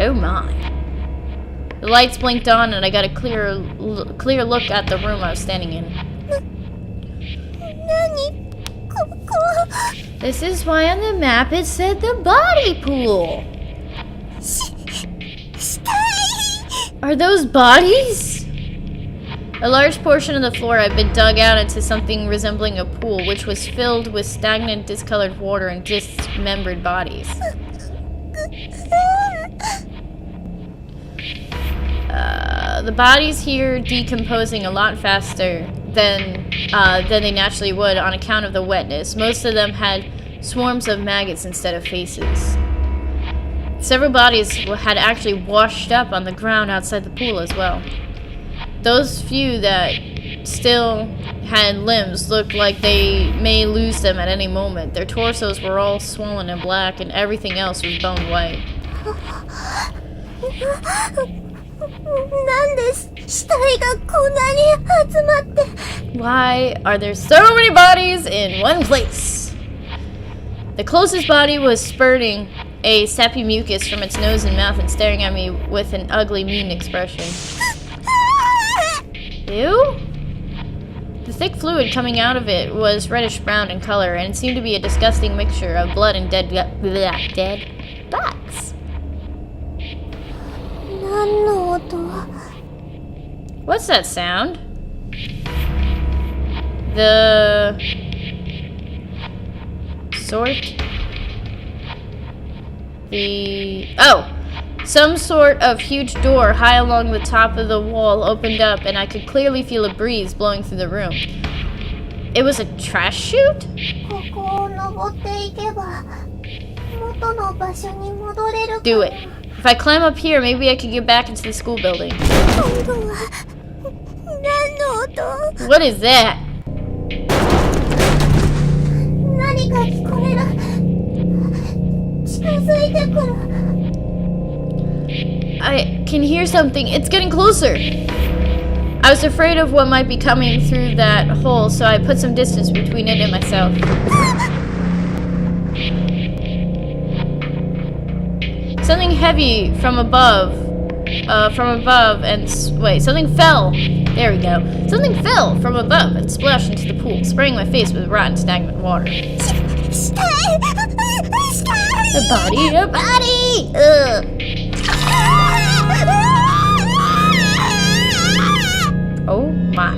Oh my. The lights blinked on and I got a clear look at the room I was standing in. This is why on the map it said the body pool. Are those bodies? A large portion of the floor had been dug out into something resembling a pool, which was filled with stagnant, discolored water and dismembered bodies. The bodies here decomposing a lot faster than they naturally would on account of the wetness. Most of them had swarms of maggots instead of faces. Several bodies had actually washed up on the ground outside the pool as well. Those few that still had limbs looked like they may lose them at any moment. Their torsos were all swollen and black, and everything else was bone white. Why are there so many bodies in one place? The closest body was spurting a sappy mucus from its nose and mouth and staring at me with an ugly, mean expression. Ew? The thick fluid coming out of it was reddish-brown in color, and it seemed to be a disgusting mixture of blood and dead bats. What's that sound? The some sort of huge door high along the top of the wall opened up, and I could clearly feel a breeze blowing through the room. It was a trash chute? Do it. If I climb up here, maybe I could get back into the school building. What is that? I can hear something. It's getting closer. I was afraid of what might be coming through that hole, so I put some distance between it and myself. Something heavy from above, and something fell. There we go. Something fell from above and splashed into the pool, spraying my face with rotten, stagnant water. The body! Ugh. Oh my.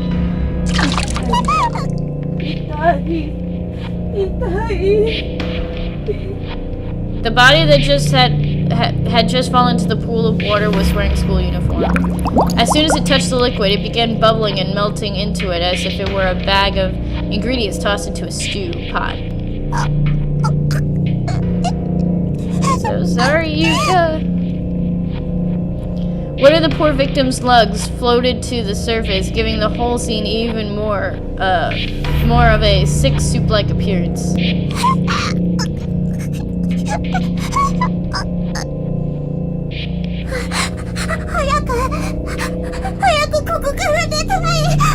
The body that just had just fallen into the pool of water was wearing a school uniform. As soon as it touched the liquid, it began bubbling and melting into it as if it were a bag of ingredients tossed into a stew pot. So sorry, Yuka. One of the poor victim's lugs floated to the surface, giving the whole scene even more of a sick soup-like appearance.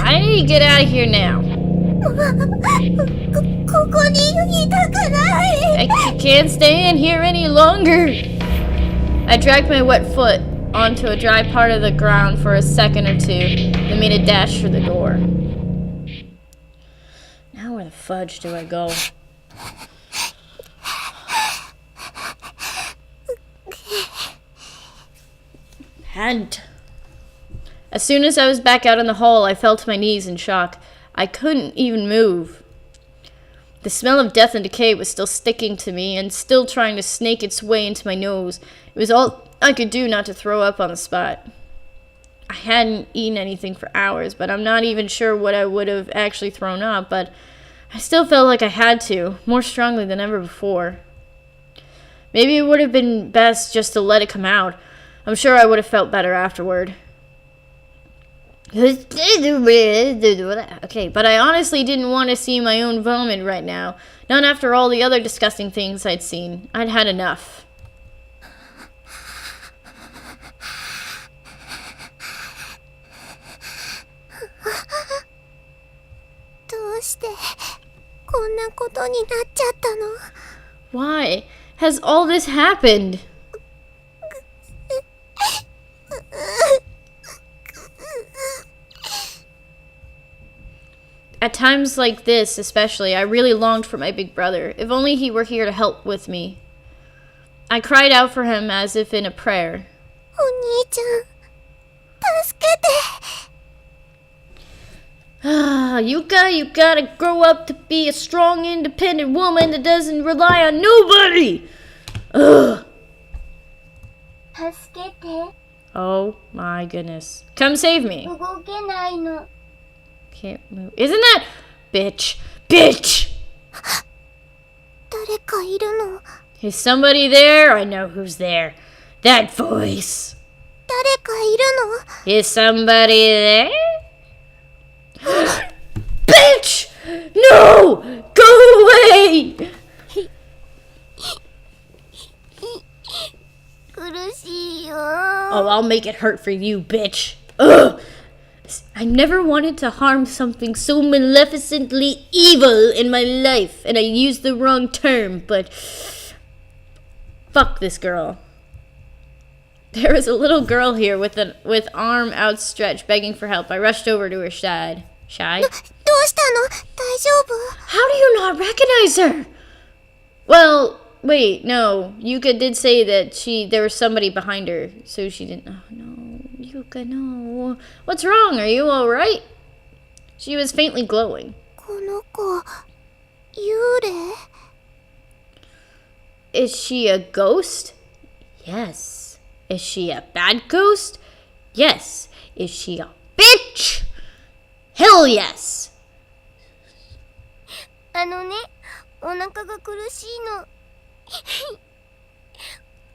I need to get out of here now. I can't stay in here any longer. I dragged my wet foot onto a dry part of the ground for a second or two, then made a dash for the door. Now where the fudge do I go? As soon as I was back out in the hall, I fell to my knees in shock. I couldn't even move. The smell of death and decay was still sticking to me and still trying to snake its way into my nose. It was all I could do not to throw up on the spot. I hadn't eaten anything for hours, but I'm not even sure what I would have actually thrown up, but I still felt like I had to, more strongly than ever before. Maybe it would have been best just to let it come out. I'm sure I would have felt better afterward. Okay, but I honestly didn't want to see my own vomit right now. Not after all the other disgusting things I'd seen. I'd had enough. Why has all this happened? At times like this, especially, I really longed for my big brother. If only he were here to help with me. I cried out for him as if in a prayer. お兄ちゃん、助けて。Ah, Yuka, you gotta grow up to be a strong, independent woman that doesn't rely on nobody! Ugh. 助けて。 Oh my goodness. Come save me. 動けないの。 Can't move. Isn't that... Bitch. Bitch! 誰かいるの。 Is somebody there? I know who's there. That voice. 誰かいるの。 Is somebody there? Bitch! No! Go away! 苦しいよ。 Oh, I'll make it hurt for you, bitch. Ugh! I never wanted to harm something so maleficently evil in my life, and I used the wrong term, but... Fuck this girl. There was a little girl here with arm outstretched, begging for help. I rushed over to her side. Shy? どうしたの。大丈夫。 How do you not recognize her? Well, wait, no. Yuka did say that there was somebody behind her, so she didn't... Oh, no. Yuka, no. What's wrong? Are you alright? She was faintly glowing. この子、幽霊。 Is she a ghost? Yes. Is she a bad ghost? Yes. Is she a bitch? Hell yes. あのね、お腹が苦しい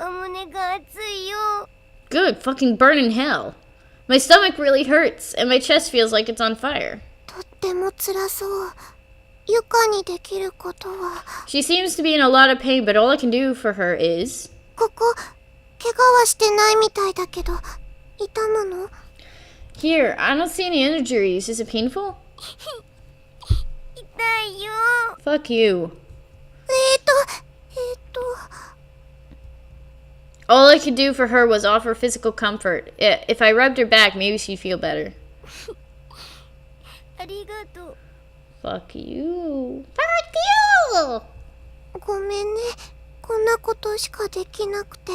の。お胸が熱いよ。 Good. Fucking burn in hell. My stomach really hurts, and my chest feels like it's on fire. とっても辛そう。床にできることは。 She seems to be in a lot of pain, but all I can do for her is... ここ、怪我はしてないみたいだけど、痛むの？ Here, I don't see any injuries. Is it painful? 痛いよ。 Fuck you. えーと。 All I could do for her was offer physical comfort. If I rubbed her back, maybe she'd feel better. ありがとう。 Fuck you. Fuck you! ごめんね。こんなことしかできなくて。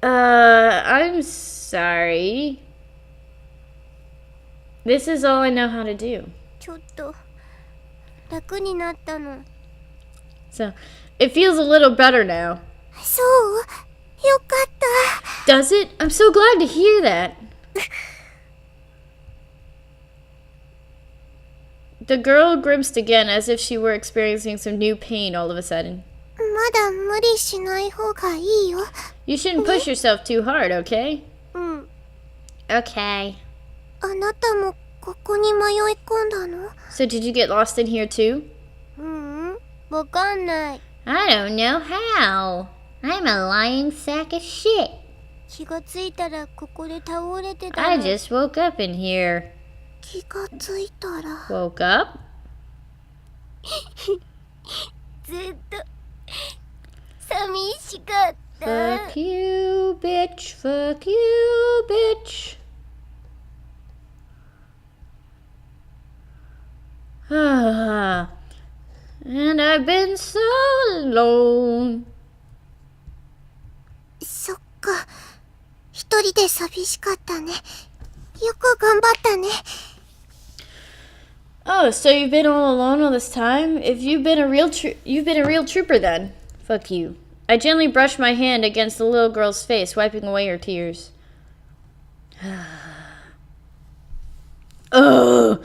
I'm sorry. This is all I know how to do. ちょっと楽になったの。 So, it feels a little better now. そう？よかった。 Does it? I'm so glad to hear that. The girl grimaced again as if she were experiencing some new pain all of a sudden. まだ無理しない方がいいよ。 You shouldn't push yourself too hard, okay? うん。 Okay. あなたもここに迷い込んだの？ So did you get lost in here too? わかんない。 I don't know how. I'm a lying sack of shit. 気がついたらここで倒れてた I の。 just woke up in here. 気がついたら。 Woke up? ずっと寂しかった。 Fuck you, bitch. Fuck you, bitch. And I've been so alone. そっか。一人で寂しかったね。よく頑張ったね。 Oh, so you've been all alone all this time? If you've been a real trooper then. Fuck you. I gently brushed my hand against the little girl's face, wiping away her tears. Ugh.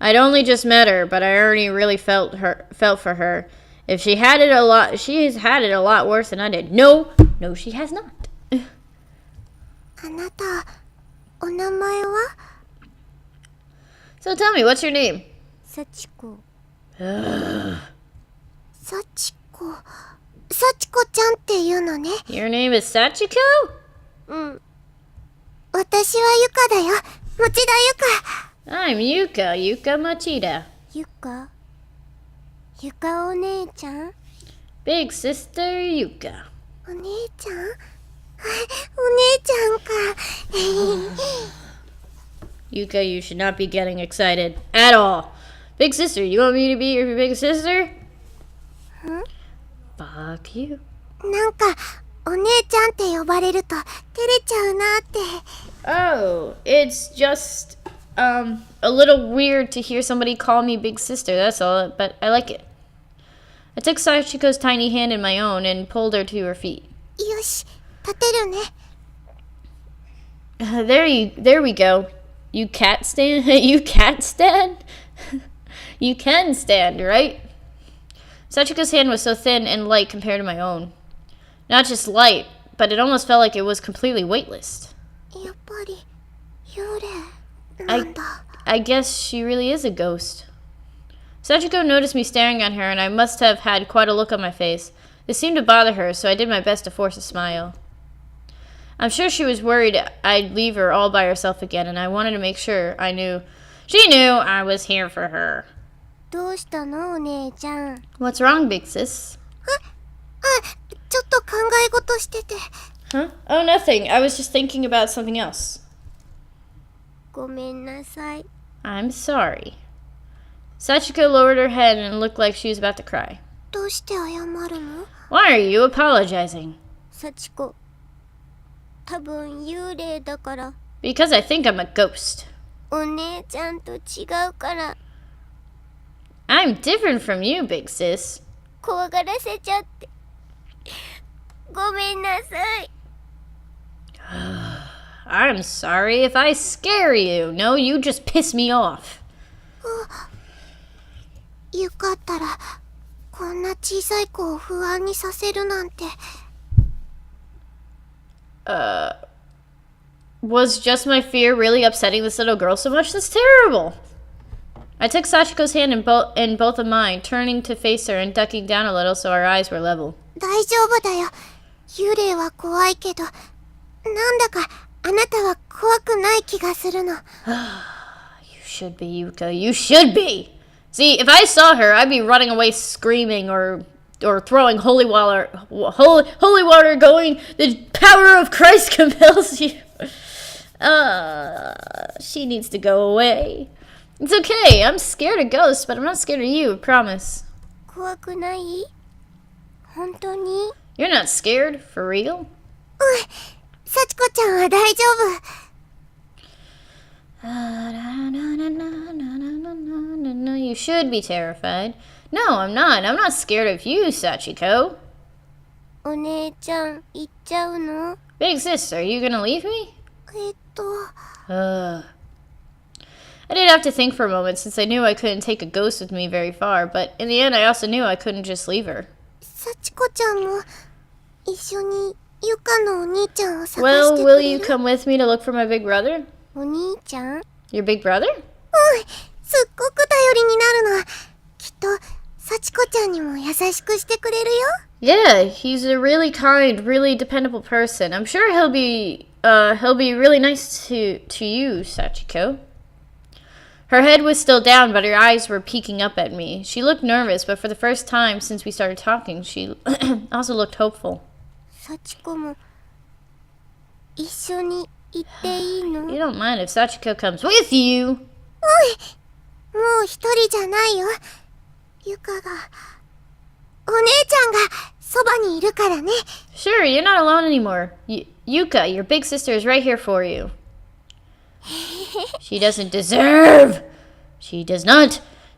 I'd only just met her, but I already really felt for her. If she has had it a lot worse than I did. No, she has not. あなた、お名前は？ So tell me, what's your name? サチコ。 Ugh. サチコ。サチコちゃんっていうのね。 Your name is Sachiko? うん。私はユカだよ。持田ユカ。 I'm Yuka Machida. ユカ？ユカお姉ちゃん？ Big sister Yuka. お姉ちゃん？お姉ちゃんか。Yuka, you should not be getting excited at all. Big sister, you want me to be your big sister? Huh? Fuck you. なんか、お姉ちゃんって呼ばれると照れちゃうなって。Oh, it's just, a little weird to hear somebody call me big sister, that's all, but I like it. I took Sachiko's tiny hand in my own and pulled her to her feet. よし、立てるね。There we go. You cat stand? You cat stand? You can stand, right? Sachiko's hand was so thin and light compared to my own. Not just light, but it almost felt like it was completely weightless. やっぱり幽霊なんだ。I guess she really is a ghost. Sachiko noticed me staring at her, and I must have had quite a look on my face. This seemed to bother her, so I did my best to force a smile. I'm sure she was worried I'd leave her all by herself again, and I wanted to make sure she knew I was here for her. どうしたのお姉ちゃん。 What's wrong, big sis? ちょっと考え事してて。 Huh? Oh, nothing. I was just thinking about something else. ごめんなさい。 I'm sorry. Sachiko lowered her head and looked like she was about to cry. どうして謝るの？ Why are you apologizing? 幸子、多分幽霊だから。 Because I think I'm a ghost. お姉ちゃんと違うから。 I'm different from you, big sis. 怖がらせちゃって。ごめんなさい。 I'm sorry if I scare you. No, you just piss me off. よかったら、こんな小さい子を不安にさせるなんて。Was just my fear really upsetting this little girl so much? That's terrible. I took Sachiko's hand in both of mine, turning to face her and ducking down a little so our eyes were level. 大丈夫だよ。幽霊は怖いけど、なんだかあなたは怖くない気がするの。You should be, Yuka. You should be. See, if I saw her, I'd be running away screaming or throwing holy water going, the power of Christ compels you. She needs to go away. It's okay. I'm scared of ghosts, but I'm not scared of you, I promise. 怖くない？本当に？ You're not scared? For real? 幸子ちゃんは大丈夫。 You should be terrified. No, I'm not. I'm not scared of you, Sachiko. お姉ちゃん行っちゃうの？ Big sis, are you gonna leave me? I did have to think for a moment since I knew I couldn't take a ghost with me very far, but in the end I also knew I couldn't just leave her. 幸子ちゃんも一緒にゆかのお兄ちゃんを探してく Well, れ will る？ you come with me to look for my big brother? お兄ちゃん？ Your big brother? すっごく頼りになるの。きっと幸子ちゃんにも優しくしてくれるよ。 Yeah, he's a really kind, really dependable person. I'm sure he'll be really nice to you, Sachiko. Her head was still down, but her eyes were peeking up at me. She looked nervous, but for the first time since we started talking, she also looked hopeful. 幸子も一緒に行っていいの？ You don't mind if Sachiko comes with you? もう一人じゃないよ。ゆかが、お姉ちゃんがそばにいるからね。 Sure, you're not alone anymore. Yuka, your big sister is right here for you. She does not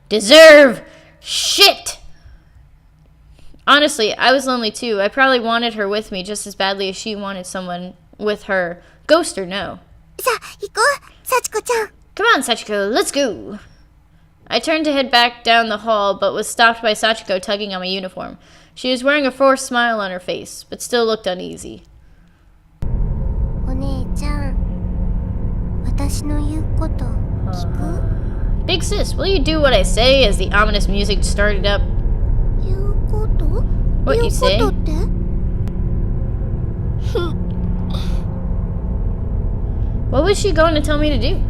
deserve shit. Honestly, I was lonely too. I probably wanted her with me just as badly as she wanted someone with her, ghost or no. さあ、行こう、幸子ちゃん。 Come on, Sachiko, let's go. I turned to head back down the hall, but was stopped by Sachiko tugging on my uniform. She was wearing a forced smile on her face, but still looked uneasy. お姉ちゃん、私の言うこと聞く？ Big sis, will you do what I say as the ominous music started up? 言うこと？ What 言 you う say? ことって？ What was she going to tell me to do?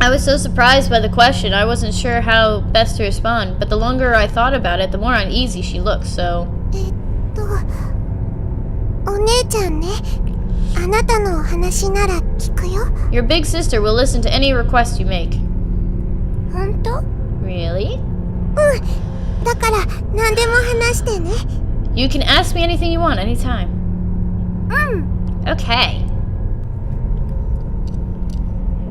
I was so surprised by the question, I wasn't sure how best to respond, but the longer I thought about it, the more uneasy she looked, so... お姉ちゃんね、あなたのお話なら聞くよ。 Your big sister will listen to any request you make. 本当？ Really? だから何でも話してね。 You can ask me anything you want anytime. Okay.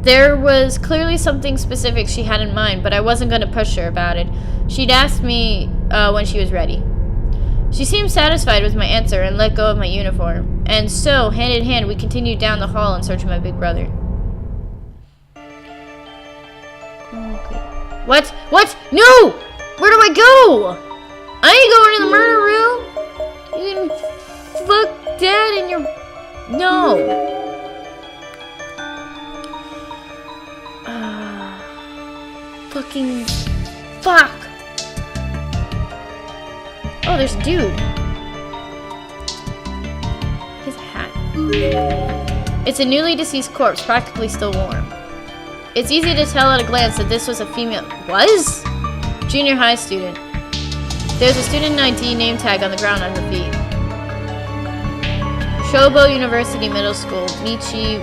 There was clearly something specific she had in mind, but I wasn't going to push her about it. She'd asked me when she was ready. She seemed satisfied with my answer and let go of my uniform. And so, hand in hand, we continued down the hall in search of my big brother. Okay. What? What? No! Where do I go? I ain't going in the murder room. You can fuck Dad and your... No. Fucking... Fuck. Oh, there's a dude. His hat. It's a newly deceased corpse, practically still warm. It's easy to tell at a glance that this was a female... Was? Junior high student. There's a student ID name tag on the ground at her feet. Shobo University Middle School, Michi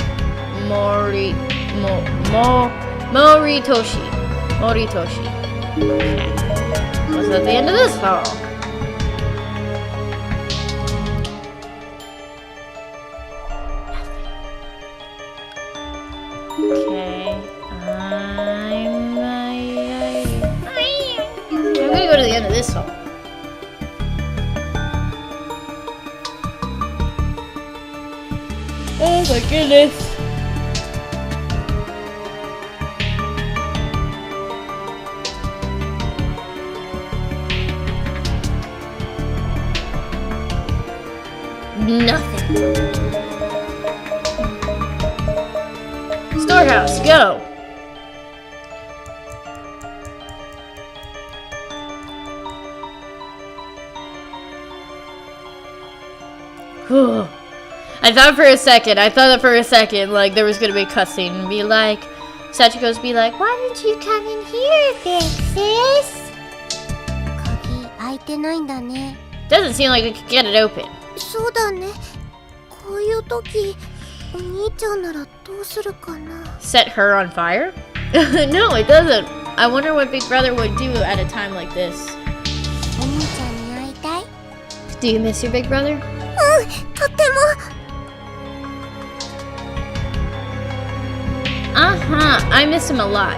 Moritoshi. Moritoshi. Okay. What's at the end of this hall? Okay. I'm gonna go to the end of this hall. Oh my goodness. Nothing. Storehouse, go. I thought for a second, like, there was gonna be a cutscene and be like, Sachiko's be like, why did you come in here, big sis? 鍵開いてないんだね。 Doesn't seem like we could get it open. そうだね。こういう時、お兄ちゃんならどうするかな。 Set her on fire? No, it doesn't. I wonder what Big Brother would do at a time like this. お兄ちゃんに会いたい？ Do you miss your big brother? とっても。I miss him a lot.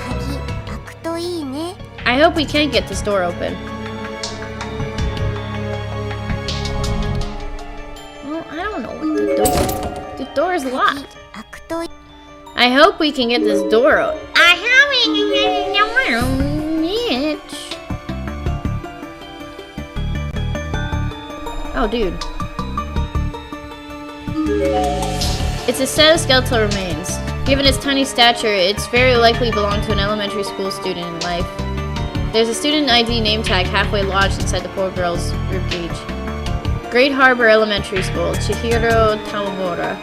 鍵開くといいね。 I hope we can get this door open. Well, I don't know what the door. The door is locked. 開くといい。 I hope we can get this door open. I hope we can get this door open. Oh, dude. It's a set of skeletal remains. Given its tiny stature, it's very likely belonged to an elementary school student in life. There's a student ID name tag halfway lodged inside the poor girl's ribcage. Great Harbor Elementary School, Chihiro Tamamura.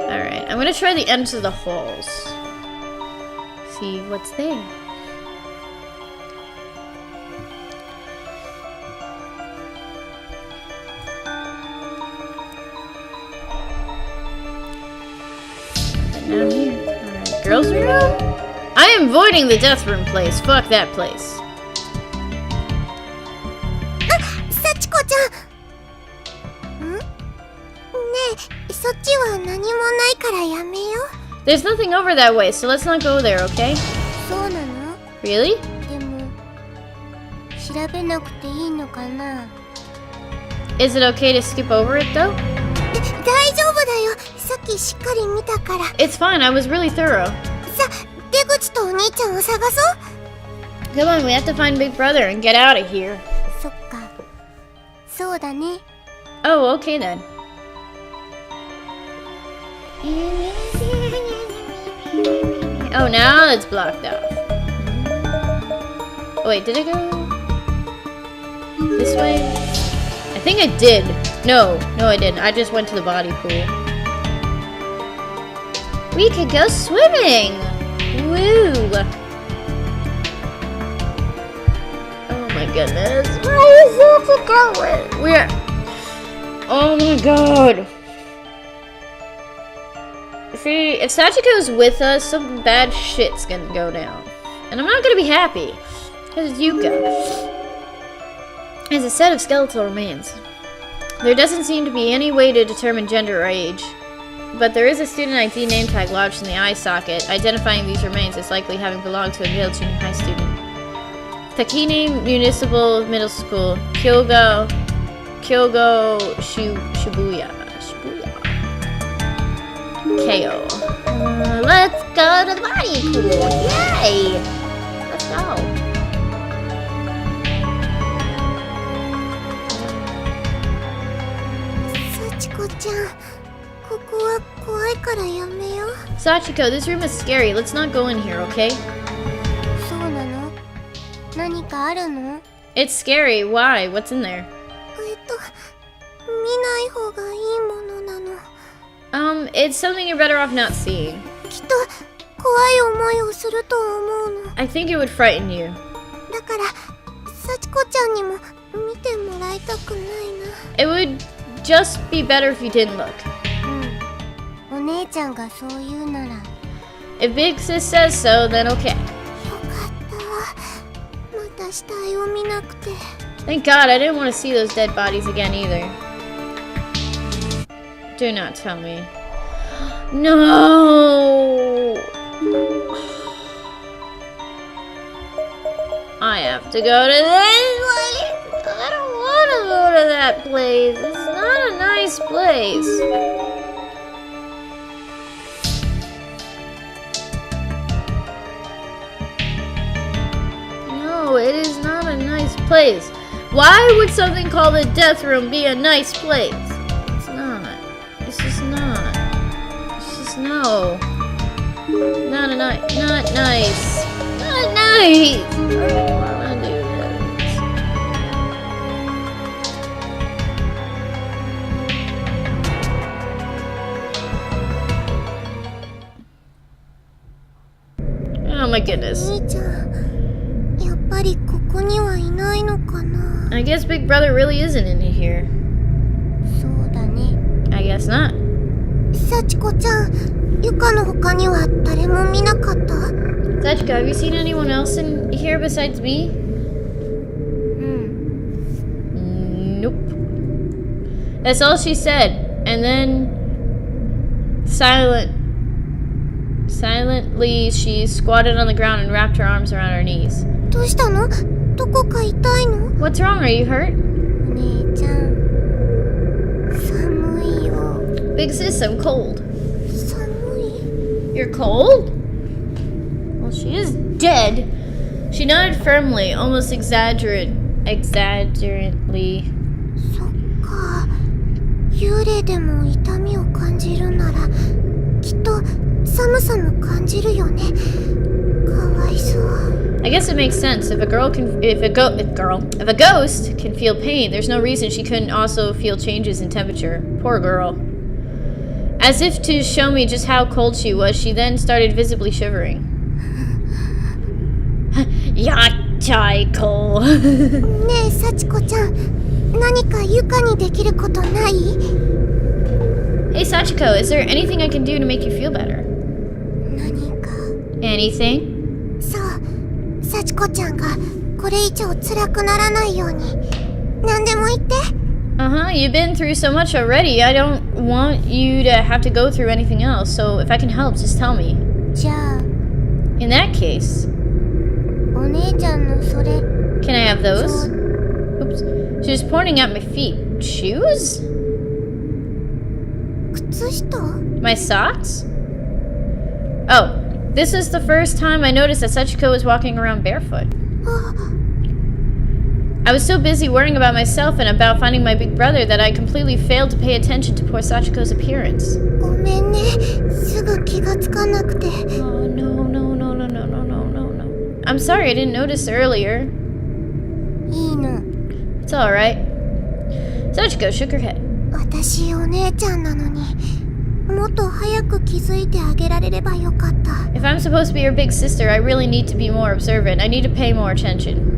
Alright, I'm gonna try the ends of the halls. See what's there. Down here. Alright, girls' room? I am avoiding the death room place. Fuck that place. 幸子ちゃん。ん？ねえ、そっちは何もないからやめよう。 There's nothing over that way, so let's not go there, okay? そうなの？ Really? でも、調べなくていいのかな？ Is it okay to skip over it though? 大丈夫だよ。さっきしっかり見たから。 It's fine, I was really thorough. さ、出口とお兄ちゃんを探そう。 Come on, we have to find Big Brother and get out of here. そっか。そうだね。 Oh, okay then. Oh, now it's blocked off. Oh, wait, did I go this way? I think I did. No, I didn't. I just went to the body pool. We could go swimming! Woo! Oh my goodness. Why is Sachiko going? We're... Oh my god. See, if Sachiko's with us, some bad shit's gonna go down. And I'm not gonna be happy. Because Yuka is a set of skeletal remains. There doesn't seem to be any way to determine gender or age. But there is a student ID name tag lodged in the eye socket, identifying these remains as likely having belonged to a male junior high student. Takini Municipal Middle School, Kyogo, Shibuya. KO. Let's go to the body pool. Yay! Let's go. Sachiko, this room is scary. Let's not go in here, okay? It's scary. Why? What's in there? It's something you're better off not seeing. I think it would frighten you. It would just be better if you didn't look. If Big Sis says so, then okay. Thank God, I didn't want to see those dead bodies again either. Do not tell me. No! I have to go to this place! I don't want to go to that place! It's not a nice place! No, it is not a nice place. Why would something called a death room be a nice place? It's not. It's just not. It's just no. Not nice. Not nice. Not nice. I don't wanna do this. Oh my goodness. I guess Big Brother really isn't in here. I guess not. Sachiko, have you seen anyone else in here besides me? Nope. That's all she said. And then silently she squatted on the ground and wrapped her arms around her knees. What's wrong? Are you hurt? Big sis, I'm cold. You're cold? Well, she is dead. She nodded firmly, almost exaggerately. I guess it makes sense. If a ghost can feel pain, there's no reason she couldn't also feel changes in temperature. Poor girl. As if to show me just how cold she was, she then started visibly shivering. Yachai-ko. Hey Sachiko, is there anything I can do to make you feel better? Anything? You've been through so much already. I don't want you to have to go through anything else, so if I can help, just tell me. In that case... Can I have those? Oops. She was pointing at my feet. Shoes? My socks? Oh, this is the first time I noticed that Sachiko was walking around barefoot. I was so busy worrying about myself and about finding my big brother that I completely failed to pay attention to poor Sachiko's appearance. Oh, no. I'm sorry I didn't notice earlier. It's alright. Sachiko shook her head. If I'm supposed to be your big sister, I really need to be more observant. I need to pay more attention.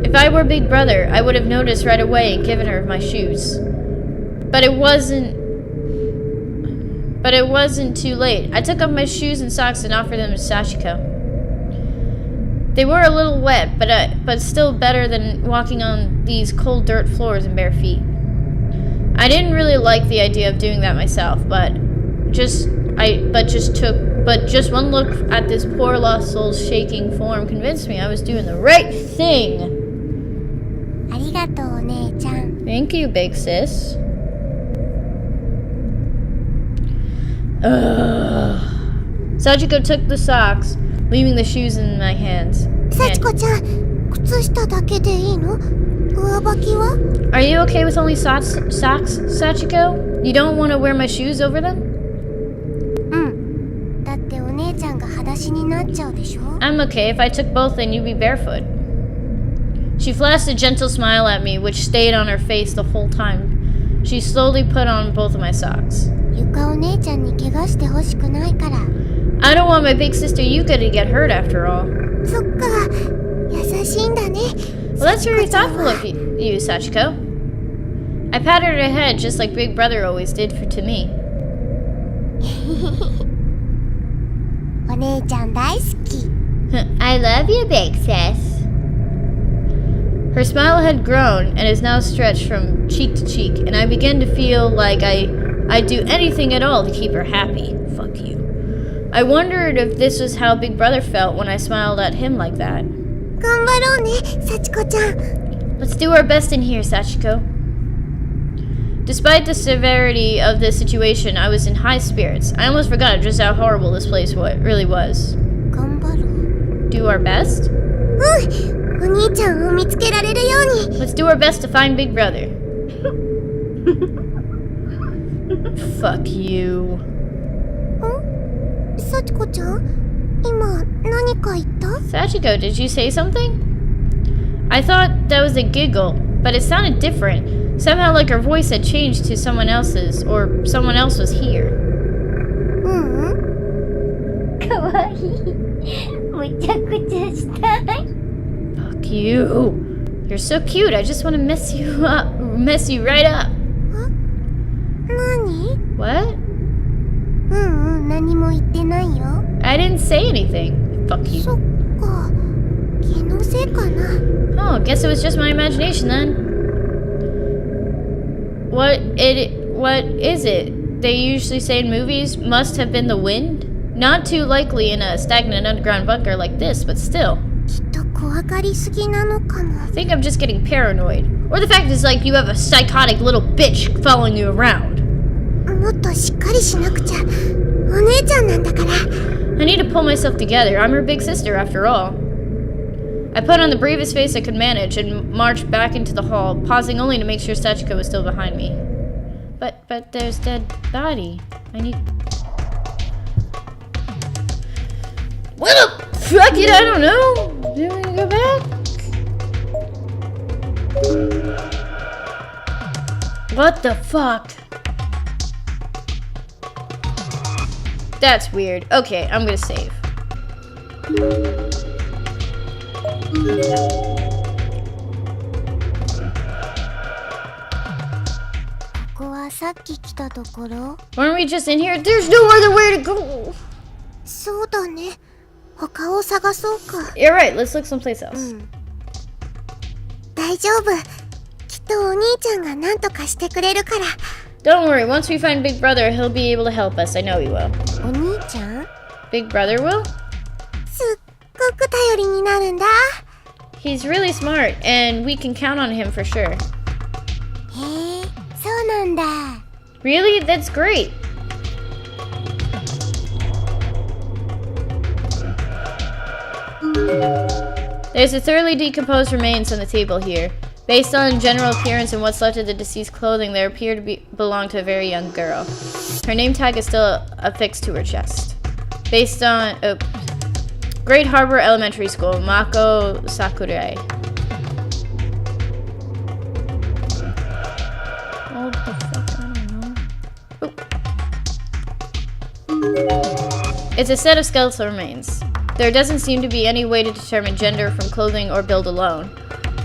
If I were Big Brother, I would have noticed right away and given her my shoes. But it wasn't too late. I took off my shoes and socks and offered them to Sachiko. They were a little wet, but still better than walking on these cold dirt floors in bare feet. I didn't really like the idea of doing that myself, but just one look at this poor lost soul's shaking form convinced me I was doing the right thing. ありがとうお姉ちゃん。 Thank you, big sis. Ugh. Sachiko took the socks, leaving the shoes in my hands. 幸子ちゃん、靴下だけでいいの？上履きは？ Are you okay with only socks, Sachiko? You don't want to wear my shoes over them? うん。だってお姉ちゃんが裸足になっちゃうでしょ？ I'm okay. If I took both, then you'd be barefoot. She flashed a gentle smile at me, which stayed on her face the whole time. She slowly put on both of my socks. 床お姉ちゃんに怪我してほしくないから。 I don't want my big sister Yuka to get hurt after all. そっか、優しいんだね。 Well, that's very thoughtful of you, Sachiko. I patted her head just like Big Brother always did to me. お姉ちゃん大好き。I love you, big sis. Her smile had grown and is now stretched from cheek to cheek, and I began to feel like I'd do anything at all to keep her happy. Fuck you. I wondered if this was how Big Brother felt when I smiled at him like that. 頑張ろうね、幸子ちゃん。 Let's do our best in here, Sachiko. Despite the severity of the situation, I was in high spirits. I almost forgot just how horrible this place really was. 頑張ろう。 Do our best? うん。お兄ちゃんを見つけられるように。 Let's do our best to find Big Brother. Fuck you. 幸子ちゃん、今何か言った？ Sachiko, did you say something? I thought that was a giggle, but it sounded different. Somehow like her voice had changed to someone else's, or someone else was here. うん。かわいい。むちゃくちゃしたい。 Fuck you. You're so cute. I just want to mess you right up. 何？ What? 何も言ってないよ。 I didn't say anything. Fuck you. そっか。気のせいかな。 Oh, guess it was just my imagination then. What is it? They usually say in movies, must have been the wind? Not too likely in a stagnant underground bunker like this, but still. きっと怖がりすぎなのかも。 I think I'm just getting paranoid. Or the fact is like you have a psychotic little bitch following you around. もっとしっかりしなくちゃ。お姉ちゃんなんだから。 I need to pull myself together. I'm her big sister after all. I put on the bravest face I could manage and marched back into the hall, pausing only to make sure Sachiko was still behind me. But there's dead body. I need... What the fuck it? I don't know. Do you want to go back? What the fuck? That's weird. Okay, I'm gonna save. ここはさっき来たところ？ Weren't we just in here? There's no other way to go. そうだね。他を探そうか。 You're right. Let's look someplace else. 大丈夫。きっとお兄ちゃんが何とかしてくれるから。 Don't worry. Once we find Big Brother, he'll be able to help us. I know he will. お兄ちゃん？ Big Brother will? すっごく頼りになるんだ。 He's really smart, and we can count on him for sure. へえ、そうなんだ。 Really? That's great. There's a thoroughly decomposed remains on the table here. Based on general appearance and what's left of the deceased clothing, they appear to belong to a very young girl. Her name tag is still affixed to her chest. Based on Great Harbor Elementary School, Mako Sakurai. What the fuck? I don't know. It's a set of skeletal remains. There doesn't seem to be any way to determine gender from clothing or build alone.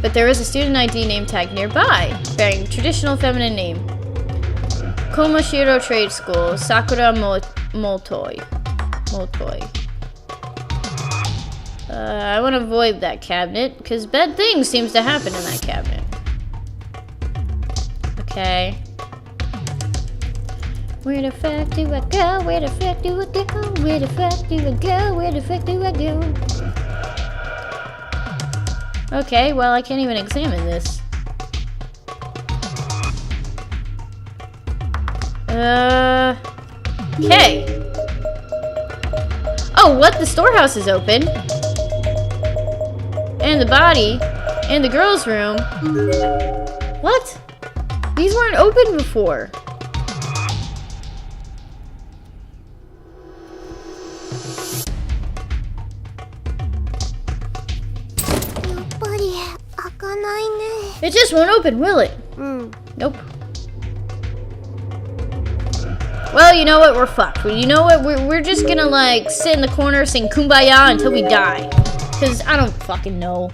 but there was a student ID name tag nearby, bearing traditional feminine name. Komashiro Trade School, Sakura Motoi. I want to avoid that cabinet, because bad things seems to happen in that cabinet. Okay. Where the fuck do I go? Where the fuck do I go? Where the fuck do I go? Where the fuck do I go? Okay, well, I can't even examine this. Okay. Oh, what? The storehouse is open. And the body. And the girls' room. What? These weren't open before. It just won't open, will it? Nope. Well, you know what? We're fucked. You know what? We're just gonna, like, sit in the corner, sing Kumbaya until we die. Because I don't fucking know.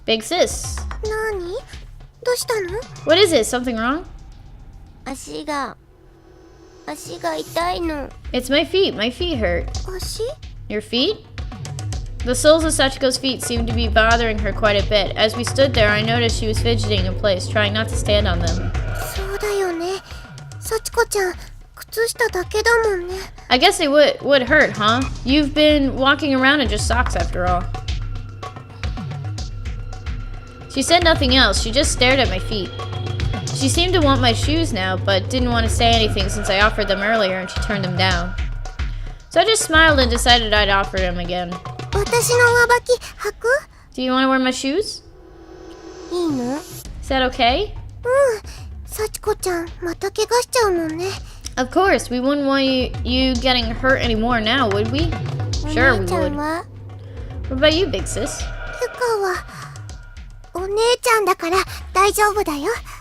Big sis. What is it? Something wrong? It's my feet. My feet hurt. Your feet? The soles of Sachiko's feet seemed to be bothering her quite a bit. As we stood there, I noticed she was fidgeting in place, trying not to stand on them. I guess it would hurt, huh? You've been walking around in just socks after all. She said nothing else. She just stared at my feet. She seemed to want my shoes now, but didn't want to say anything since I offered them earlier and she turned them down. So I just smiled and decided I'd offer them again. Do you want to wear my shoes? Is that okay? Of course, we wouldn't want you getting hurt anymore now, would we? Sure we would. What about you, big sis?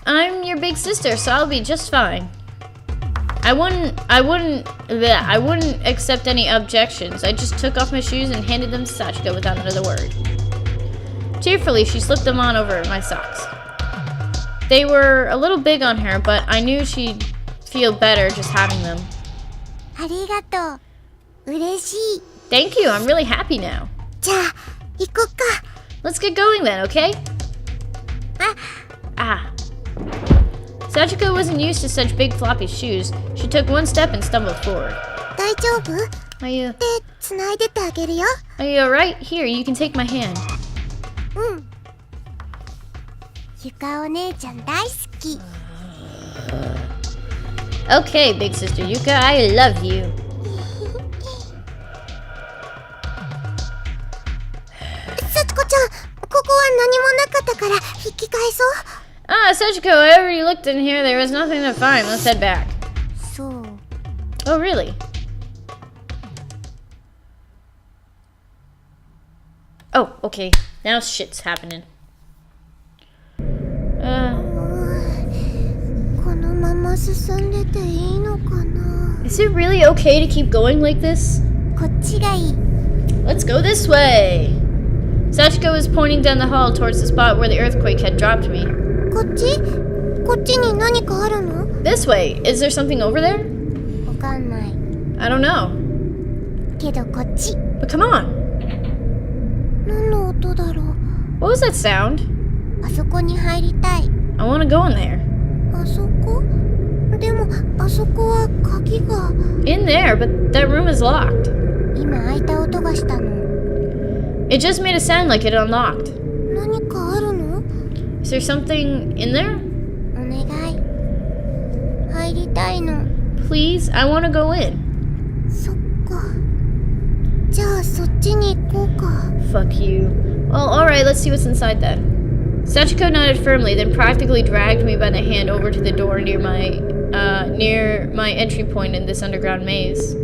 I'm your big sister, so I'll be just fine. I wouldn't accept any objections. I just took off my shoes and handed them to Sachiko without another word. Cheerfully, she slipped them on over my socks. They were a little big on her, but I knew she'd feel better just having them. Thank you, I'm really happy now. Let's get going then, okay? Sachiko wasn't used to such big floppy shoes. She took one step and stumbled forward. Are you alright? Here, you can take my hand. Okay, big sister Yuka, I love you. Sachiko, I already looked in here. There was nothing to find. Let's head back. Oh, really? Oh, okay. Now shit's happening. Is it really okay to keep going like this? Let's go this way. Sachiko was pointing down the hall towards the spot where the earthquake had dropped me. This way. Is there something over there? I don't know. But come on. What was that sound? I want to go in there. In there, but that room is locked. It just made a sound like it unlocked. Is there something in there? Please, I want to go in. Fuck you. Well, alright, let's see what's inside then. Sachiko nodded firmly, then practically dragged me by the hand over to the door near my entry point in this underground maze.